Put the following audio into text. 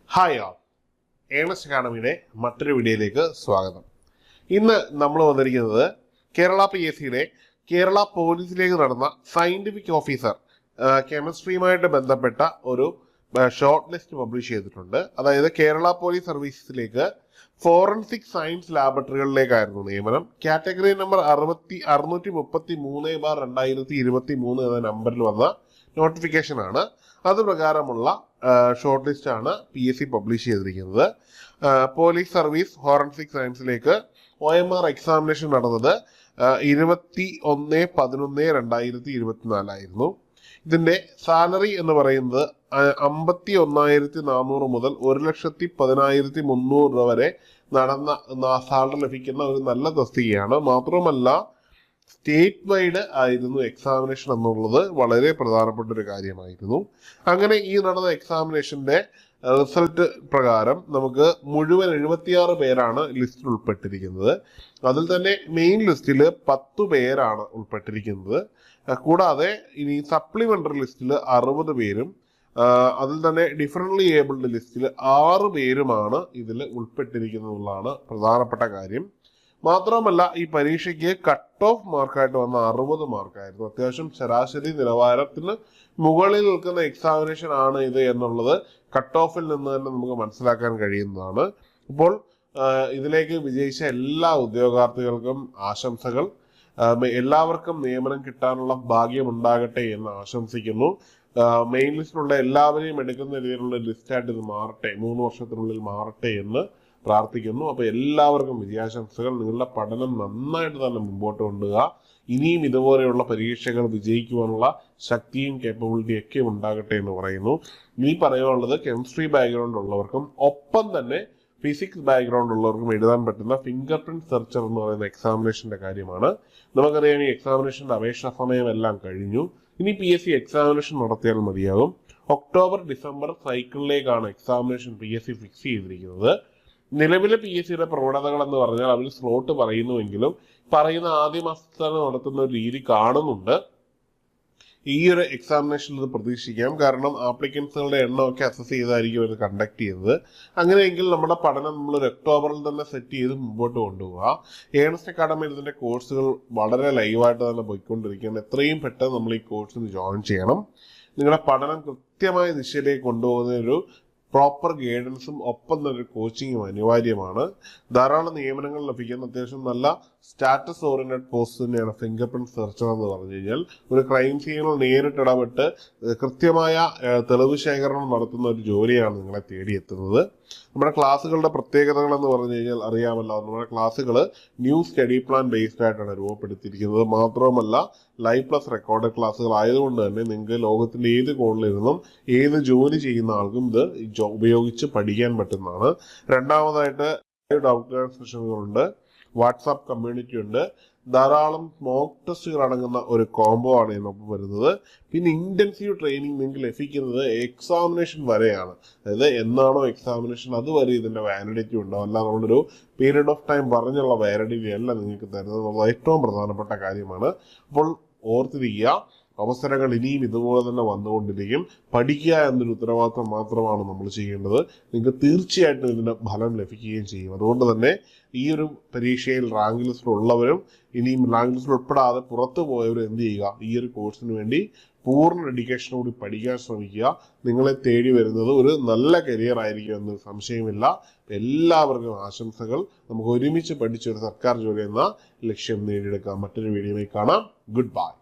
Hi ആൾ Ernest അക്കാഡമിയുടെ മറ്റൊരു വീഡിയോയിലേക്ക് സ്വാഗതം. ഇന്ന് നമ്മൾ വന്നിരിക്കുന്നത് കേരള PSCയുടെ കേരള പോലീസിലേക്ക് നടന്ന സയന്റിഫിക് ഓഫീസർ കെമിസ്ട്രിയുമായിട്ട് ബന്ധപ്പെട്ട ഒരു ഷോർട്ട് ലിസ്റ്റ് പബ്ലിഷ് ചെയ്തിട്ടുണ്ട്. അതായത് കേരള പോലീസ് സർവീസസിലേക്ക് ഫോറൻസിക് സയൻസ് ലാബറട്ടറികളിലേക്കായിരുന്നു നിയമനം. കാറ്റഗറി നമ്പർ 633/2023 എന്ന നമ്പറിൽ വന്ന നോട്ടിഫിക്കേഷൻ ആണ്. അത് പ്രകാരമുള്ള ഷോർട്ട് ലിസ്റ്റ് ആണ് PSC പബ്ലിഷ് ചെയ്തിരിക്കുന്നത്. പോലീസ് സർവീസ് ഫോറൻസിക് സയൻസിലേക്ക് OMR എക്സാമിനേഷൻ നടന്നത് 21/11/2024 ആയിരുന്നു. ഇതിന്റെ സാലറി എന്ന് പറയുന്നത് 51,400 മുതൽ 1,10,300 രൂപ വരെ നടന്ന സാലറി ലഭിക്കുന്ന ഒരു നല്ല തസ്തികയാണ്. മാത്രമല്ല സ്റ്റേറ്റ് വൈഡ് ആയിരുന്നു എക്സാമിനേഷൻ എന്നുള്ളത് വളരെ പ്രധാനപ്പെട്ട ഒരു കാര്യമായിരുന്നു. അങ്ങനെ ഈ നടന്ന എക്സാമിനേഷന്റെ റിസൾട്ട് പ്രകാരം നമുക്ക് മുഴുവൻ 76 പേരാണ് ലിസ്റ്റിൽ ഉൾപ്പെട്ടിരിക്കുന്നത്. അതിൽ തന്നെ മെയിൻ ലിസ്റ്റിൽ 10 പേരാണ് ഉൾപ്പെട്ടിരിക്കുന്നത്. കൂടാതെ ഇനി സപ്ലിമെന്ററി ലിസ്റ്റിൽ 60 പേരും അതിൽ തന്നെ ഡിഫറൻ്റ്ലി ഏബിൾഡ് ലിസ്റ്റിൽ 6 പേരുമാണ് ഇതിൽ ഉൾപ്പെട്ടിരിക്കുന്നതാണ് പ്രധാനപ്പെട്ട കാര്യം. മാത്രമല്ല ഈ പരീക്ഷയ്ക്ക് കട്ട് ഓഫ് മാർക്കായിട്ട് വന്ന 60 മാർക്കായിരുന്നു. അത്യാവശ്യം ശരാശരി നിലവാരത്തിന് മുകളിൽ നിൽക്കുന്ന എക്സാമിനേഷൻ ആണ് ഇത് എന്നുള്ളത് കട്ട് ഓഫിൽ നിന്ന് തന്നെ നമുക്ക് മനസ്സിലാക്കാൻ കഴിയുന്നതാണ്. ഇപ്പോൾ ഇതിലേക്ക് വിജയിച്ച എല്ലാ ഉദ്യോഗാർത്ഥികൾക്കും ആശംസകൾ. എല്ലാവർക്കും നിയമനം കിട്ടാനുള്ള ഭാഗ്യം ഉണ്ടാകട്ടെ എന്ന് ആശംസിക്കുന്നു. മെയിൻ ലിസ്റ്റിലുള്ള എല്ലാവരെയും എടുക്കുന്ന രീതിയിലുള്ള ലിസ്റ്റായിട്ട് ഇത് മാറട്ടെ, 3 വർഷത്തിനുള്ളിൽ മാറട്ടെ എന്ന് പ്രാർത്ഥിക്കുന്നു. അപ്പോൾ എല്ലാവർക്കും വിജയാശംസകൾ. നിങ്ങളുടെ പഠനം നന്നായിട്ട് തന്നെ മുമ്പോട്ട് കൊണ്ടുപോകുക. ഇനിയും ഇതുപോലെയുള്ള പരീക്ഷകൾ വിജയിക്കുവാനുള്ള ശക്തിയും കേപ്പബിലിറ്റിയും ഒക്കെ ഉണ്ടാകട്ടെ എന്ന് പറയുന്നു. ഇനി പറയാനുള്ളത് കെമിസ്ട്രി ബാക്ക്ഗ്രൗണ്ട് ഉള്ളവർക്കും ഒപ്പം തന്നെ ഫിസിക്സ് ബാക്ക്ഗ്രൗണ്ട് ഉള്ളവർക്കും എഴുതാൻ പറ്റുന്ന ഫിംഗർ പ്രിന്റ് സെർച്ചർ എന്ന് പറയുന്ന എക്സാമിനേഷന്റെ കാര്യമാണ്. നമുക്കറിയാം ഈ എക്സാമിനേഷന്റെ അപേക്ഷാ സമയം എല്ലാം കഴിഞ്ഞു. ഇനി PSC എക്സാമിനേഷൻ നടത്തിയാൽ മതിയാകും. ഒക്ടോബർ ഡിസംബർ സൈക്കിളിലേക്കാണ് എക്സാമിനേഷൻ PSC ഫിക്സ് ചെയ്തിരിക്കുന്നത്. നിലവിലെ PSCയുടെ പ്രവണതകൾ എന്ന് പറഞ്ഞാൽ അവർ സ്ലോട്ട് പറയുന്നുവെങ്കിലും പറയുന്ന ആദ്യ മാസത്താണ് നടത്തുന്ന ഒരു രീതി കാണുന്നുണ്ട്. ഈ ഒരു എക്സാമിനേഷനിൽ ഇത് പ്രതീക്ഷിക്കാം. കാരണം ആപ്ലിക്കൻസുകളുടെ എണ്ണമൊക്കെ അസസ് ചെയ്തായിരിക്കും ഇത് കണ്ടക്ട് ചെയ്യുന്നത്. അങ്ങനെയെങ്കിൽ നമ്മുടെ പഠനം നമ്മളൊരു ഒക്ടോബറിൽ തന്നെ സെറ്റ് ചെയ്ത് മുമ്പോട്ട് കൊണ്ടുപോവുക. ഏണസ്റ്റ് അക്കാഡമിയിൽ ഇതിന്റെ കോഴ്സുകൾ വളരെ ലൈവായിട്ട് തന്നെ പോയിക്കൊണ്ടിരിക്കുകയാണ്. എത്രയും പെട്ടെന്ന് നമ്മൾ ഈ കോഴ്സിന് ജോയിൻ ചെയ്യണം. നിങ്ങളുടെ പഠനം കൃത്യമായ ദിശയിലേക്ക് കൊണ്ടുപോകുന്ന ഒരു പ്രോപ്പർ ഗൈഡൻസും ഒപ്പം തന്നെ ഒരു കോച്ചിങ്ങും അനിവാര്യമാണ്. ധാരാളം നിയമനങ്ങൾ ലഭിക്കുന്ന അത്യാവശ്യം നല്ല സ്റ്റാറ്റസ് ഓറിയന്റഡ് പോസ്റ്റ് തന്നെയാണ് ഫിംഗർ പ്രിന്റ് സെർച്ചർ എന്ന് പറഞ്ഞു കഴിഞ്ഞാൽ. ഒരു ക്രൈം സീനിൽ നേരിട്ട് ഇടപെട്ട് കൃത്യമായ തെളിവ് ശേഖരണം നടത്തുന്ന ഒരു ജോലിയാണ് നിങ്ങളെ തേടിയെത്തുന്നത്. നമ്മുടെ ക്ലാസ്സുകളുടെ പ്രത്യേകതകൾ എന്ന് പറഞ്ഞു കഴിഞ്ഞാൽ അറിയാമല്ലോ, നമ്മുടെ ക്ലാസ്സുകൾ ന്യൂ സ്റ്റഡി പ്ലാൻ ബേസ്ഡ് ആയിട്ടാണ് രൂപപ്പെടുത്തിയിരിക്കുന്നത്. മാത്രവുമല്ല ലൈവ് പ്ലസ് റെക്കോർഡ് ക്ലാസ്സുകൾ ആയതുകൊണ്ട് തന്നെ നിങ്ങൾക്ക് ലോകത്തിന്റെ ഏത് കോണിലിരുന്നും ഏത് ജോലി ചെയ്യുന്ന ആൾക്കും ഇത് ഉപയോഗിച്ച് പഠിക്കാൻ പറ്റുന്നതാണ്. രണ്ടാമതായിട്ട് ഡൗട്ട് സെഷനുകളുണ്ട്, വാട്സാപ്പ് കമ്മ്യൂണിറ്റി ഉണ്ട്, ധാരാളം മോക്ക് ടെസ്റ്റുകൾ അടങ്ങുന്ന ഒരു കോംബോ ആണ് ഇതിനൊപ്പം വരുന്നത്. പിന്നെ ഇന്റൻസീവ് ട്രെയിനിങ് നിങ്ങൾക്ക് ലഭിക്കുന്നത് എക്സാമിനേഷൻ വരെയാണ്. അതായത് എന്നാണോ എക്സാമിനേഷൻ അതുവരെ ഇതിന്റെ വാലിഡിറ്റി ഉണ്ടാവും. അല്ല നമ്മളൊരു പീരീഡ് ഓഫ് ടൈം പറഞ്ഞുള്ള വാലിഡിറ്റി അല്ല നിങ്ങൾക്ക് തരുന്നത് എന്നുള്ളത് ഏറ്റവും പ്രധാനപ്പെട്ട കാര്യമാണ്. അപ്പോൾ ഓർത്തിരിക്കുക, അവസരങ്ങൾ ഇനിയും ഇതുപോലെ തന്നെ വന്നുകൊണ്ടിരിക്കും. പഠിക്കുക എന്നൊരു ഉത്തരവാദിത്വം മാത്രമാണ് നമ്മൾ ചെയ്യേണ്ടത്. നിങ്ങൾക്ക് തീർച്ചയായിട്ടും ഇതിന്റെ ഫലം ലഭിക്കുകയും ചെയ്യും. അതുകൊണ്ട് തന്നെ ഈ ഒരു പരീക്ഷയിൽ റാങ്ക് ലിസ്റ്റിൽ ഉള്ളവരും ഇനിയും റാങ്ക് ലിസ്റ്റിൽ ഉൾപ്പെടാതെ പുറത്തു പോയവരും എന്ത് ചെയ്യുക, ഈ ഒരു കോഴ്സിന് വേണ്ടി പൂർണ്ണ ഡെഡിക്കേഷനോട് പഠിക്കാൻ ശ്രമിക്കുക. നിങ്ങളെ തേടി വരുന്നത് ഒരു നല്ല കരിയർ ആയിരിക്കും എന്നൊരു സംശയമില്ല. എല്ലാവർക്കും ആശംസകൾ. നമുക്ക് ഒരുമിച്ച് പഠിച്ചൊരു സർക്കാർ ജോലി എന്ന ലക്ഷ്യം നേടിയെടുക്കാം. മറ്റൊരു വീഡിയോയിൽ കാണാം. Good bye.